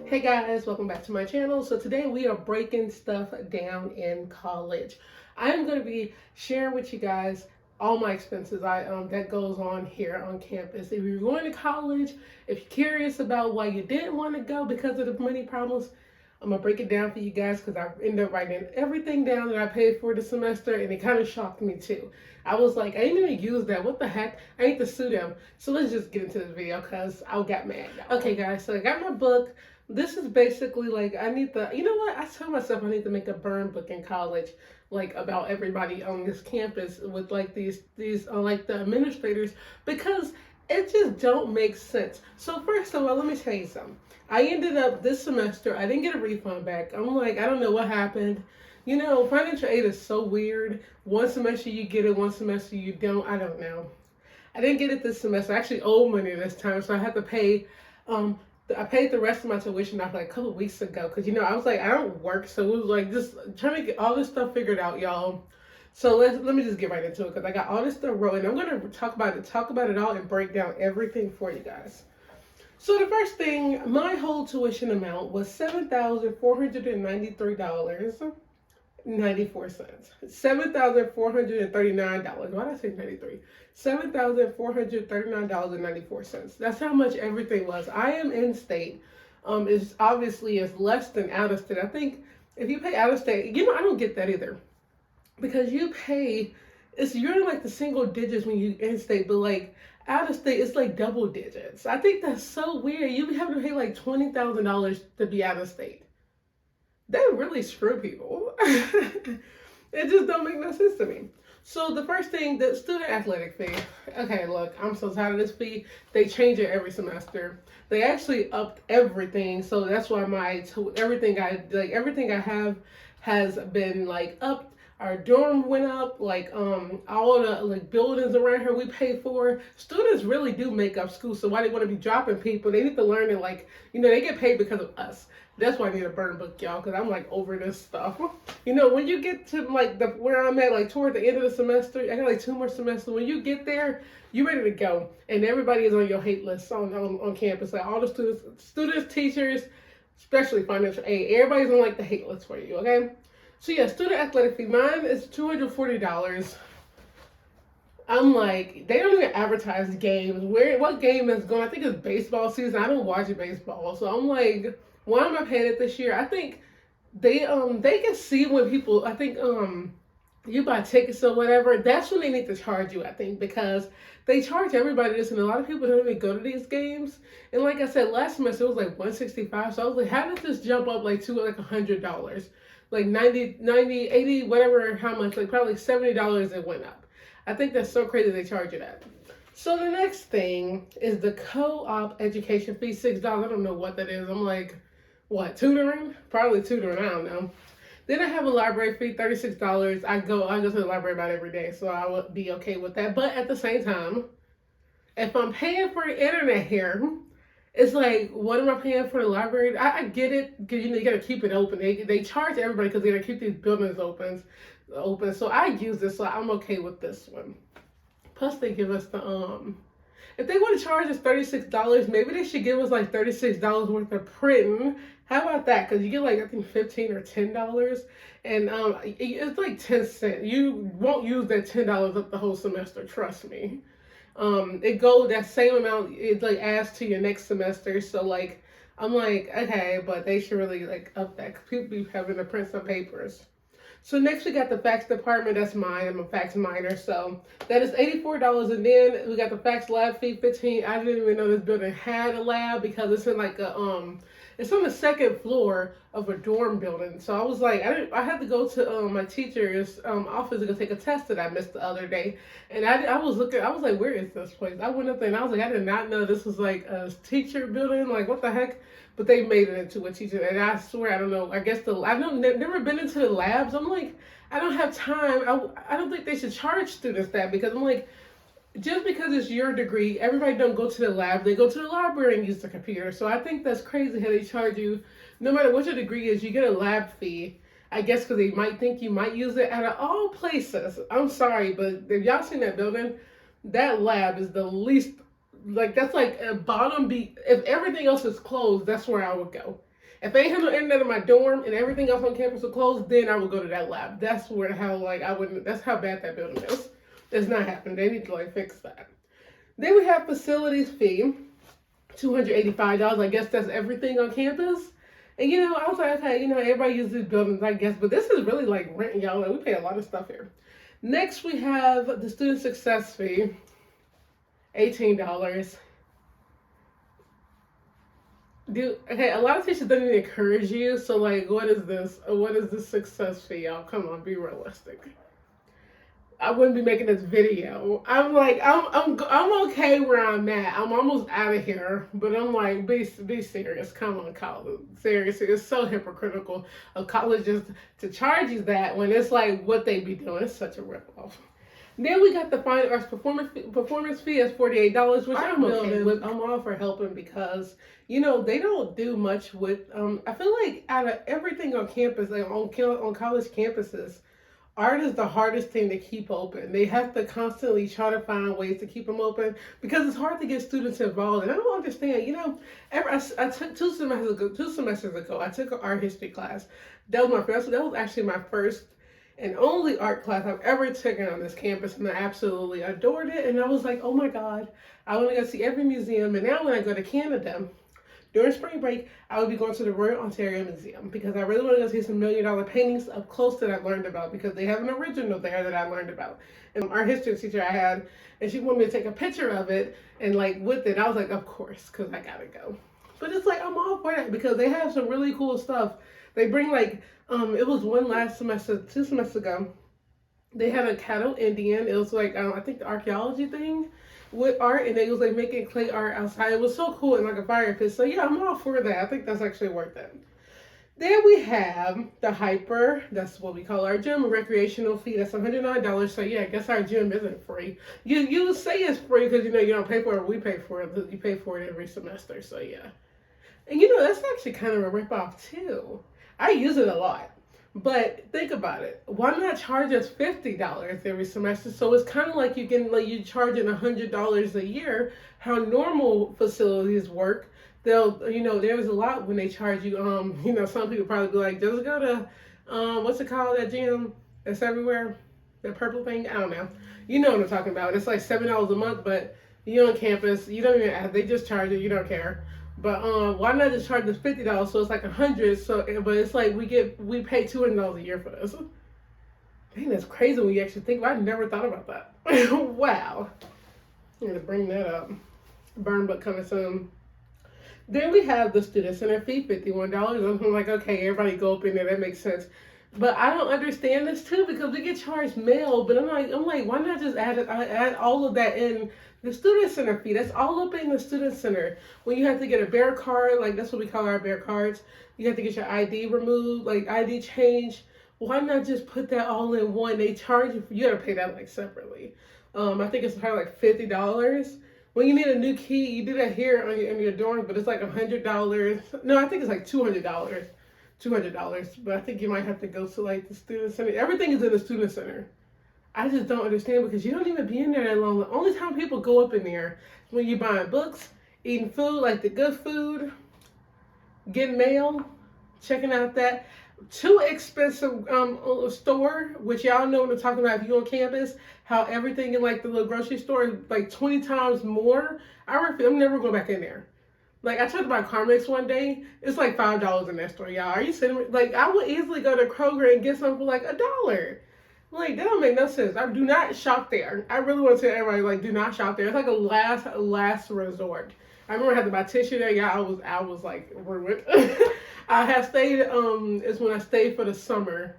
Hey guys, welcome back to my channel. So today we are breaking stuff down in college. I am going to be sharing with you guys all my expenses that goes on here on campus. If you're going to college, if you're curious about why you didn't want to go because of the money problems, I'm gonna break it down for you guys because I ended up writing everything down that I paid for the semester, and it kind of shocked me too. I was like, I ain't gonna use that. What the heck? I need to sue them. So let's just get into this video because I got mad. Okay, guys. So I got my book. This is basically like I need to. You know what? I told myself I need to make a burn book in college, like about everybody on this campus with like these like the administrators because it just don't make sense. So first of all, let me tell you something. I ended up this semester, I didn't get a refund back. I'm like, I don't know what happened. You know, financial aid is so weird. One semester you get it, one semester you don't. I don't know. I didn't get it this semester. I actually owe money this time, so I had to pay. I paid the rest of my tuition off like a couple weeks ago because you know I was like I don't work, so it was like just trying to get all this stuff figured out, y'all. So let me just get right into it because I got all this stuff rolling. I'm gonna talk about it all, and break down everything for you guys. So the first thing, my whole tuition amount was $7,493.94. $7,439. Why did I say 93? $7,439.94. That's how much everything was. I am in state. It's obviously is less than out of state. I think if you pay out of state, you know, I don't get that either. Because you pay, you're in like the single digits when you in state, but like out of state, it's like double digits. I think that's so weird. You have to pay like $20,000 to be out of state. They really screw people. It just don't make no sense to me. So the first thing, the student athletic fee. Okay, look, I'm so tired of this fee. They change it every semester. They actually upped everything, so that's why everything I have has been like upped. Our dorm went up, like all the like buildings around here we pay for. Students really do make up school, so why they want to be dropping people? They need to learn it, like, you know, they get paid because of us. That's why I need a burn book, y'all, because I'm like over this stuff. You know, when you get to like where I'm at, like toward the end of the semester, I got like 2 more semesters. When you get there, you ready to go, and everybody is on your hate list on campus. Like all the students, teachers, especially financial aid. Everybody's on like the hate list for you. Okay. So yeah, student athletic fee. Mine is $240. I'm like, they don't even advertise games. What game is going? I think it's baseball season. I don't watch baseball, so I'm like, why am I paying it this year? I think they can see when people. I think you buy tickets or whatever. That's when they need to charge you. I think because they charge everybody this, and a lot of people don't even go to these games. And like I said, last semester it was like $165. So I was like, how did this jump up like to like $100? Like 90, 80, whatever, how much, like probably $70 it went up. I think that's so crazy they charge you that. So the next thing is the co-op education fee, $6. I don't know what that is. I'm like, what, tutoring? Probably tutoring, I don't know. Then I have a library fee, $36. I go to the library about every day, so I would be okay with that. But at the same time, if I'm paying for the internet here, it's like, what am I paying for the library? I get it, because you know you gotta keep it open. They charge everybody because they gotta keep these buildings open. So I use this, so I'm okay with this one. Plus they give us the if they want to charge us $36, maybe they should give us like $36 worth of printing. How about that? Because you get like I think $15 or $10, and it's like 10 cents. You won't use that $10 up the whole semester. Trust me. It goes that same amount. It like adds to your next semester. So like I'm like, okay, but they should really like up that. People be having to print some papers. So next we got the fax department. That's mine. I'm a fax minor, so that is $84. And then we got the fax lab fee, $15. I didn't even know this building had a lab because it's in like it's on the second floor of a dorm building. So I was like, I had to go to my teacher's office to go take a test that I missed the other day. And I was looking, I was like, where is this place? I went up there and I was like, I did not know this was like a teacher building. Like, what the heck? But they made it into a teacher. And I swear, I don't know, I guess I've never been into the labs. I'm like, I don't have time. I don't think they should charge students that because I'm like, just because it's your degree, everybody don't go to the lab. They go to the library and use the computer. So I think that's crazy how they charge you. No matter what your degree is, you get a lab fee. I guess because they might think you might use it out of all places. I'm sorry, but if y'all seen that building, that lab is the least, like that's like a bottom beat. If everything else is closed, that's where I would go. If they ain't have no internet in my dorm and everything else on campus was closed, then I would go to that lab. That's where how like I wouldn't. That's how bad that building is. It's not happening. They need to like fix that. Then we have facilities fee, $285. I guess that's everything on campus. And I was like, okay, everybody uses these buildings, I guess, but this is really like rent, y'all. Like, we pay a lot of stuff here. Next, we have the student success fee, $18. Okay, a lot of teachers don't even encourage you. So, like, what is this? What is the success fee, y'all? Come on, be realistic. I wouldn't be making this video. I'm like, I'm okay where I'm at. I'm almost out of here, but I'm like, be serious. Come on, college. Seriously, it's so hypocritical of colleges to charge you that when it's like what they be doing. It's such a ripoff. Then we got the fine arts performance fee as $48, which I'm okay with. I'm all for helping because they don't do much with. I feel like out of everything on campus, like on college campuses, art is the hardest thing to keep open. They have to constantly try to find ways to keep them open because it's hard to get students involved. And I don't understand. I took 2 semesters ago, I took an art history class. That was actually my first and only art class I've ever taken on this campus, and I absolutely adored it. And I was like, oh my God, I want to go see every museum. And now when I go to Canada, during spring break, I will be going to the Royal Ontario Museum because I really want to go see some $1 million paintings up close that I've learned about because they have an original there that I learned about. And our history teacher I had, and she wanted me to take a picture of it and like with it. I was like, of course, because I gotta go. But it's like, I'm all for that because they have some really cool stuff. They bring like, it was one last semester, 2 semesters ago. They had a Caddo Indian. It was like, I think the archaeology thing with art, and they was like making clay art outside. It was so cool and like a fire pit. So yeah, I'm all for that. I think that's actually worth it. Then we have the Hyper. That's what we call our gym, a recreational fee. That's $109. So yeah, I guess our gym isn't free. You say it's free because you don't pay for it. We pay for it. You pay for it every semester. So yeah, and that's actually kind of a ripoff too. I use it a lot. But think about it. Why not charge us $50 every semester? So it's kind of like you charging $100 a year. How normal facilities work. There's a lot when they charge you. Some people probably be like, just go to, what's it called, that gym that's everywhere, that purple thing. I don't know. You know what I'm talking about. It's like $7 a month, but you're on campus. You don't even ask. They just charge it. You don't care. But why not just charge us $50? So it's like $100. So, but it's like we pay $200 a year for this. Dang, that's crazy when you actually think. I never thought about that. Wow. I'm gonna bring that up. Burn book coming soon. Then we have the student center fee, $51. I'm like, okay, everybody go up in there. That makes sense. But I don't understand this too because we get charged mail. But I'm like, why not just add all of that in the student center fee? That's all up in the student center. When you have to get a bear card, like that's what we call our bear cards. You have to get your ID removed, like ID change. Why not just put that all in one? They charge you. You gotta pay that like separately. I think it's probably like $50. When you need a new key, you do that here in your dorm, but it's like $100. No, I think it's like $200. But I think you might have to go to like the student center. Everything is in the student center. I just don't understand because you don't even be in there that long. The only time people go up in there is when you're buying books, eating food, like the good food, getting mail, checking out that too expensive store, which y'all know what I'm talking about if you're on campus, how everything in like the little grocery store is like 20 times more. I'm never going back in there. Like, I tried to buy Carmex one day. It's like $5 in that store, y'all. Are you sitting? Like, I would easily go to Kroger and get something for like $1. Like, that don't make no sense. I do not shop there. I really want to tell everybody, like, do not shop there. It's like a last resort. I remember I had to buy tissue there. Yeah, I was like ruined. I had stayed. It's when I stayed for the summer.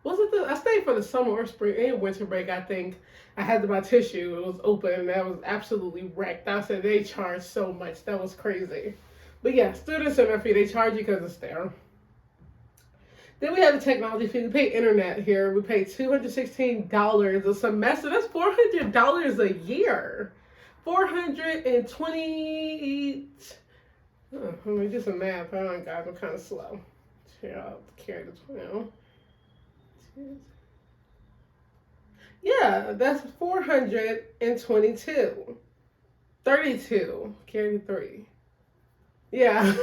I stayed for the summer or spring and winter break, I think. I had to buy tissue. It was open and that was absolutely wrecked. I said they charge so much. That was crazy. But yeah, student center fee, they charge you because it's there. Then we have the technology fee. We pay internet here. We pay $216 a semester. That's $400 a year. 420. Let me do some math. Oh my God, I'm kind of slow. Here, I'll carry the 12. Yeah, that's 422. 32. Carry the 3. Yeah,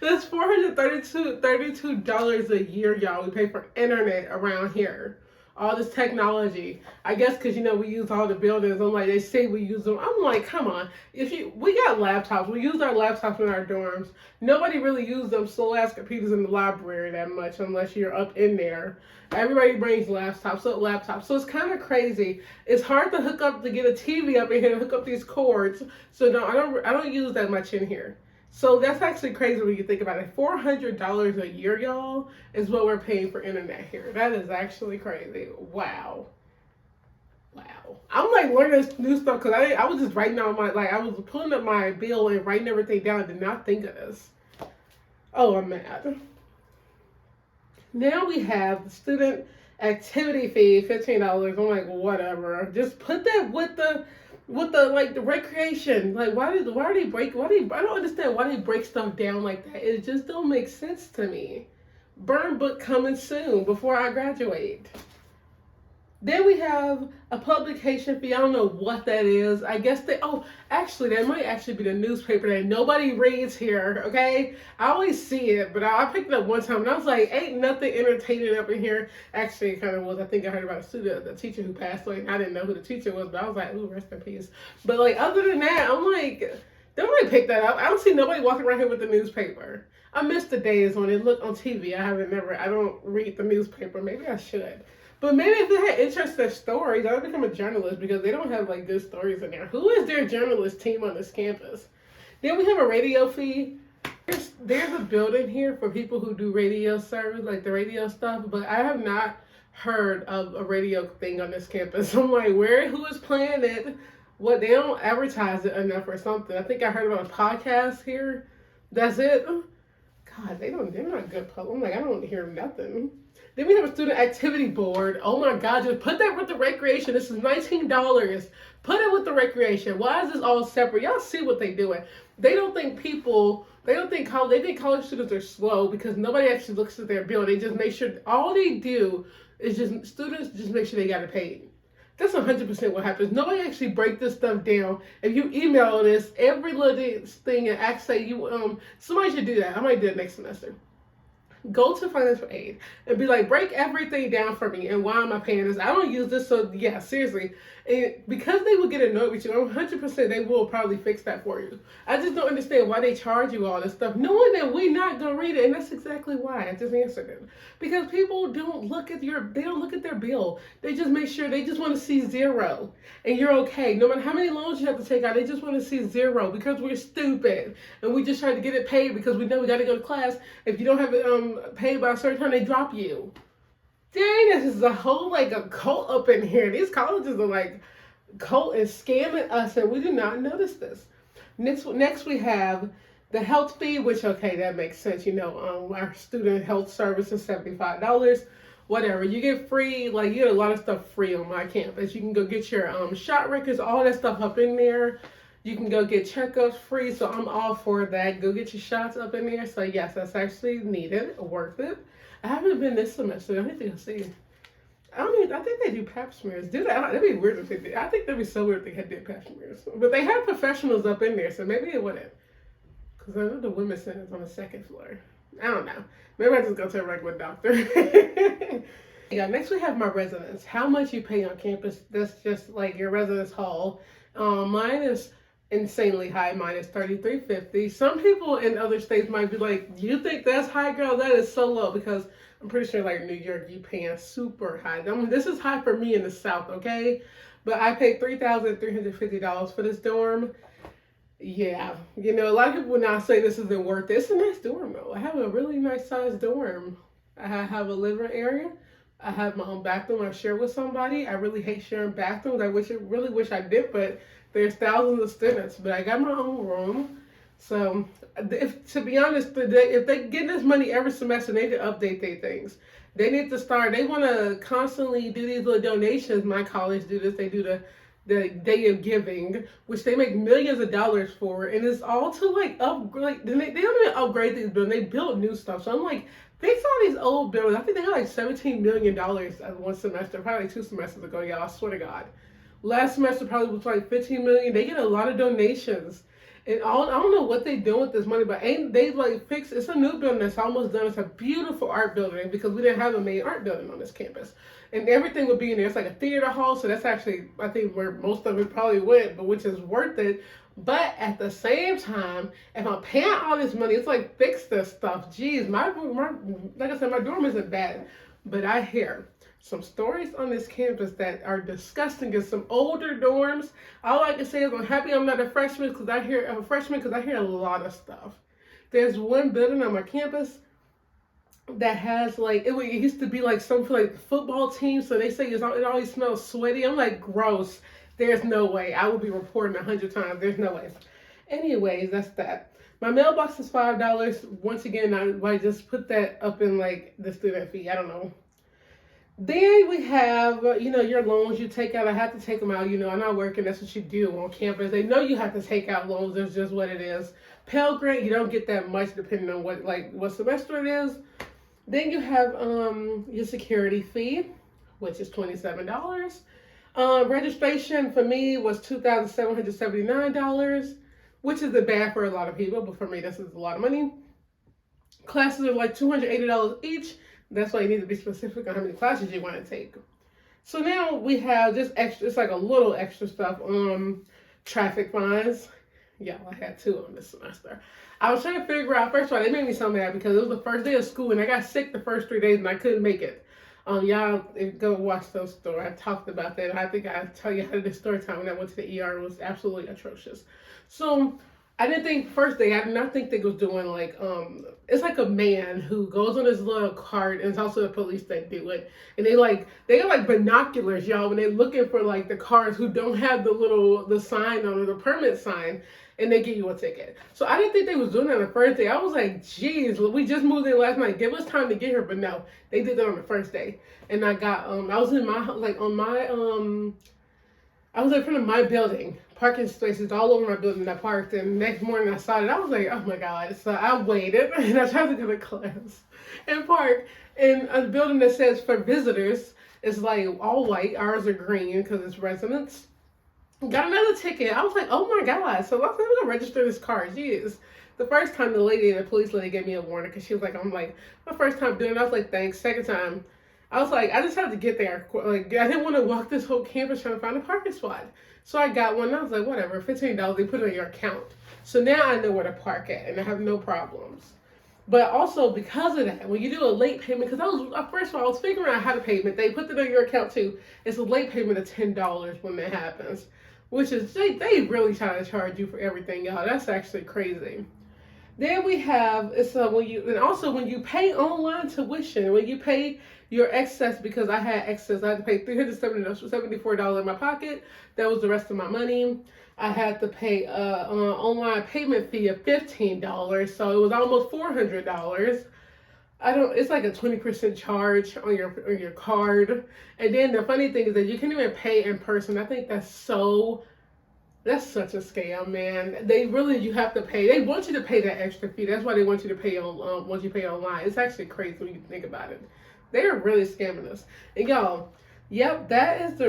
that's $432 a year, y'all. We pay for internet around here. All this technology. I guess because we use all the buildings. I'm like, they say we use them. I'm like, come on. We got laptops. We use our laptops in our dorms. Nobody really uses them slow ass computers in the library that much unless you're up in there. Everybody brings laptops. So it's kind of crazy. It's hard to hook up to get a TV up in here and hook up these cords. So no, I don't use that much in here. So that's actually crazy when you think about it. $400 a year, y'all, is what we're paying for internet here. That is actually crazy. Wow. Wow. I'm like learning this new stuff because I was just writing on I was pulling up my bill and writing everything down. I did not think of this. Oh, I'm mad. Now we have the student activity fee, $15. I'm like, whatever. Just put that with the like the recreation. Like why do they break I don't understand why they break stuff down like that. It just don't make sense to me. Burn book coming soon before I graduate. Then we have a publication fee. I don't know what that is. I guess actually, that might actually be the newspaper that nobody reads here, okay? I always see it, but I picked it up one time and I was like, ain't nothing entertaining up in here. Actually, it kind of was. I think I heard about a teacher who passed away, and I didn't know who the teacher was, but I was like, ooh, rest in peace. But like, other than that, I'm like, nobody picked that up. I don't see nobody walking around here with the newspaper. I miss the days when it looked on TV. I don't read the newspaper. Maybe I should. But maybe if they had interesting stories, I would become a journalist because they don't have like good stories in there. Who is their journalist team on this campus? Then we have a radio fee. There's a building here for people who do radio service, like the radio stuff, but I have not heard of a radio thing on this campus. I'm like, who is playing it? What, they don't advertise it enough or something. I think I heard about a podcast here. That's it. God, they're not good public. I'm like, I don't hear nothing. Then we have a student activity board. Oh my God, just put that with the recreation. This is $19. Put it with the recreation. Why is this all separate? Y'all see what they doing. They think college students are slow because nobody actually looks at their bill. They just make sure, all they do is students just make sure they got it paid. That's 100% what happens. Nobody actually break this stuff down. If you email this, every little thing and say somebody should do that. I might do it next semester. Go to financial aid and be like, break everything down for me and why am I paying this? I don't use this, so yeah, seriously. And because they will get annoyed with you, 100% they will probably fix that for you. I just don't understand why they charge you all this stuff, knowing that we're not gonna read it, and that's exactly why I just answered it. Because people don't look at their bill. They just make sure, they just want to see zero, and you're okay. No matter how many loans you have to take out, they just want to see zero because we're stupid and we just try to get it paid because we know we got to go to class. If you don't have it paid by a certain time, they drop you. Dang, this is a whole like a cult up in here. These colleges are like cult and scamming us, and we do not notice this. Next we have the health fee, which okay, that makes sense. Our student health service is $75. Whatever, you get free, like you get a lot of stuff free on my campus. You can go get your shot records, all that stuff up in there. You can go get checkups free, so I'm all for that. Go get your shots up in there. So yes, that's actually needed, worth it. I haven't been this semester. I need to go see. I think they do pap smears. Do that? That'd be weird if they did. I think that'd be so weird if they had did pap smears. But they have professionals up in there, so maybe it wouldn't. Because I know the women's center's on the second floor. I don't know. Maybe I just go to a regular doctor. Yeah, next we have my residence. How much you pay on campus. That's just like your residence hall. Mine is insanely high. Mine is $33.50. Some people in other states might be like, you think that's high, girl? That is so low, because I'm pretty sure like New York, you paying super high. I mean, this is high for me in the South, okay? But I paid $3,350 for this dorm. Yeah, a lot of people would not say this isn't worth it. It's a nice dorm though. I have a really nice sized dorm. I have a living area. I have my own bathroom I share with somebody. I really hate sharing bathrooms. I really wish I did, but there's thousands of students. But I got my own room. So, to be honest, if they get this money every semester, they need to update their things. They need to start. They want to constantly do these little donations. My college do this. They do the day of giving, which they make millions of dollars for, and it's all to like upgrade. They don't even upgrade these buildings. They build new stuff. So I'm like, fix all these old buildings. I think they got like $17 million at one semester, probably 2 semesters ago, y'all. I swear to God. Last semester probably was like $15 million. They get a lot of donations. And all, I don't know what they doing with this money, but ain't they like fix? It's a new building that's almost done. It's a beautiful art building because we didn't have a main art building on this campus, and everything would be in there. It's like a theater hall, so that's actually I think where most of it probably went, but which is worth it. But at the same time, if I'm paying all this money, it's like fix this stuff. Jeez, my like I said, my dorm isn't bad, but I hear some stories on this campus that are disgusting. And some older dorms. All I can say is I'm happy I'm not a freshman because I hear I'm a freshman because I hear a lot of stuff. There's one building on my campus that has like it used to be like some for like the football team, so they say it always smells sweaty. I'm like gross. There's no way. I will be reporting 100 times. There's no way. Anyways, that's that. My mailbox is $5. Once again, I just put that up in like the student fee. I don't know. Then we have, your loans you take out. I have to take them out. I'm not working. That's what you do on campus. They know you have to take out loans. That's just what it is. Pell Grant, you don't get that much depending on what semester it is. Then you have your security fee, which is $27. Registration for me was $2,779, which isn't bad for a lot of people, but for me, this is a lot of money. Classes are like $280 each. That's why you need to be specific on how many classes you want to take. So now we have just extra, it's like a little extra stuff. Traffic fines. Yeah, I had 2 on this semester. I was trying to figure out, first of all, they made me so mad because it was the first day of school and I got sick the first 3 days and I couldn't make it. Y'all go watch those stories. I talked about that. I think I tell you how the story time when I went to the ER was absolutely atrocious. So I didn't think first day. I did not think they was doing like it's like a man who goes on his little cart, and it's also the police that do it, and they got like binoculars, y'all, when they're looking for like the cars who don't have the sign on it, the permit sign, and they give you a ticket. So I didn't think they was doing that on the first day. I was like, geez, we just moved in last night. Give us time to get here, but no, they did that on the first day, and I got I was in my like on my I was in front of my building, parking spaces all over my building. I parked, and the next morning I saw it. I was like, oh my God. So I waited, and I tried to go to class and park in a building that says for visitors. It's like all white. Ours are green because it's residents. Got another ticket. I was like, oh my God. So I'm going to register this car. Jeez. The first time the police lady gave me a warning because she was like, my first time doing it. I was like, thanks. Second time. I was like, I just had to get there. Like, I didn't want to walk this whole campus trying to find a parking spot. So I got one. And I was like, whatever, $15. They put it on your account. So now I know where to park at, and I have no problems. But also because of that, when you do a late payment, because first of all, I was figuring out how to payment. They put it on your account too. It's a late payment of $10 when that happens, which is they really try to charge you for everything, y'all. That's actually crazy. Then we have when you pay online tuition, when you pay your excess, because I had excess, I had to pay $374 in my pocket. That was the rest of my money. I had to pay an online payment fee of $15, so it was almost $400. It's like a 20% charge on your card. And then the funny thing is that you can't even pay in person. I think that's such a scam, man. You have to pay. They want you to pay that extra fee. That's why they want you to pay once you pay online. It's actually crazy when you think about it. They are really scamming us. And y'all, yep, that's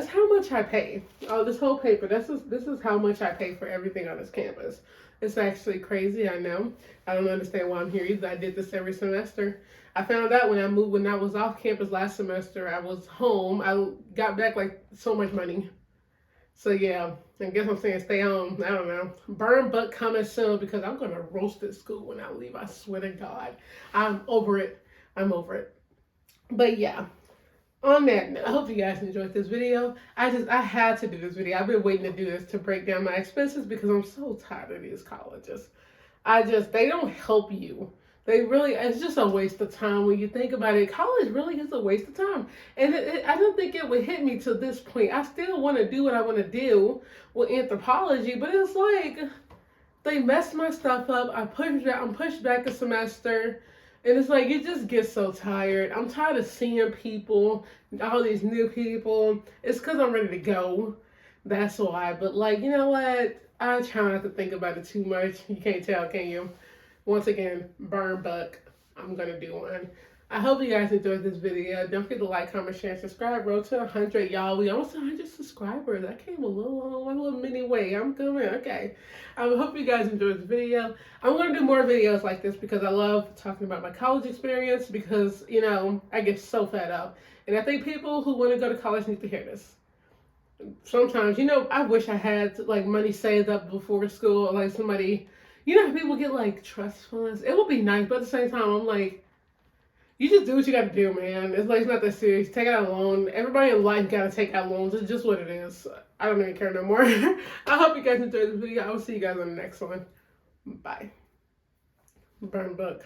how much I pay. Oh, this whole paper. This is how much I pay for everything on this campus. It's actually crazy. I know. I don't understand why I'm here either. I did this every semester. I found out when I was off campus last semester. I was home. I got back like so much money. So yeah, I guess I'm saying stay home. I don't know. Burn butt coming soon because I'm going to roast this school when I leave. I swear to God. I'm over it. But yeah, on that note, I hope you guys enjoyed this video. I had to do this video. I've been waiting to do this to break down my expenses because I'm so tired of these colleges. They don't help you. It's just a waste of time when you think about it. College really is a waste of time. And I don't think it would hit me to this point. I still want to do what I want to do with anthropology, but it's like they messed my stuff up. I'm pushed back a semester. And it's like, you just get so tired. I'm tired of seeing people, all these new people. It's because I'm ready to go. That's why. But like, you know what? I try not to think about it too much. You can't tell, can you? Once again, burn buck. I'm going to do one. I hope you guys enjoyed this video. Don't forget to like, comment, share, and subscribe. Road to 100, y'all. We almost 100 subscribers. That came a little mini way. I'm coming. Okay. I hope you guys enjoyed this video. I'm going to do more videos like this because I love talking about my college experience because, you know, I get so fed up. And I think people who want to go to college need to hear this. Sometimes, you know, I wish I had like money saved up before school, like somebody, you know how people get like trust funds? It would be nice, but at the same time, I'm like, you just do what you gotta do, man. It's like, it's not that serious. Take out a loan. Everybody in life gotta take out loans. It's just what it is. I don't even care no more. I hope you guys enjoyed this video. I will see you guys on the next one. Bye. Burn book.